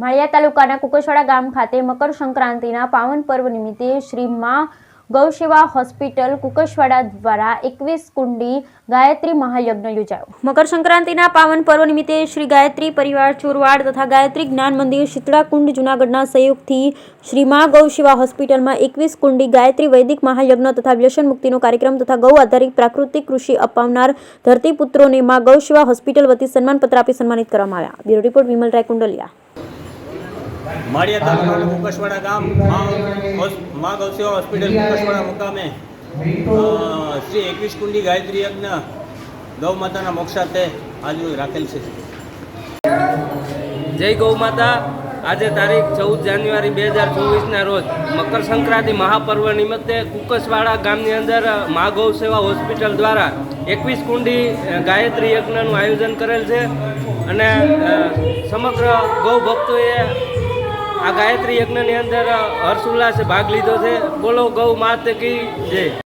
માળિયા તાલુકાના કુકસવાડા ગામ ખાતે મકર સંક્રાંતિના પાવન પર્વ નિમિત્તે શ્રી મા ગૌસેવા હોસ્પિટલ કુકસવાડા દ્વારા 21 કુંડી ગાયત્રી મહાયજ્ઞ યોજાયો। મકર સંક્રાંતિના પાવન પર્વ નિમિત્તે શ્રી ગાયત્રી પરિવાર ચોરવાડ તથા ગાયત્રી જ્ઞાન મંદિર શીતળાકુંડ જૂનાગઢના સહયોગથી શ્રી મા ગૌસેવા હોસ્પિટલમાં 21 કુંડી ગાયત્રી વૈદિક મહાયજ્ઞ તથા વ્યસન મુક્તિનો કાર્યક્રમ તથા ગૌ આધારિત પ્રાકૃતિક કૃષિ અપનાવનાર ધરતીપુત્રોને મા ગૌસેવા હોસ્પિટલ વતી સન્માનપત્ર આપી સન્માનિત કરવામાં આવ્યા। બ્યુરો રિપોર્ટ વિમલ રાય કુંડલિયા। माड़िया तालुका कुकसवाड़ा गाम माँ गौसेवा हॉस्पिटल कुकसवाड़ा मुकामे श्री 21 कुंडी गायत्री यज्ञ गौ माता मोक्षार्थे आज राखेल है। जय गौ माता। आज तारीख 14 जान्युआरी 2024 रोज मकर संक्रांति महापर्व निमित्ते कुकसवाड़ा गामनी अंदर माँ गौसेवा हॉस्पिटल द्वारा 21 कुंडी गायत्री यज्ञનું आयोजन करेल है અને સમગ્ર ગૌ ભક્તોએ આ ગાયત્રી યજ્ઞની અંદર હર્ષોલ્લાસે ભાગ લીધો છે। બોલો ગૌ માતા કી જય।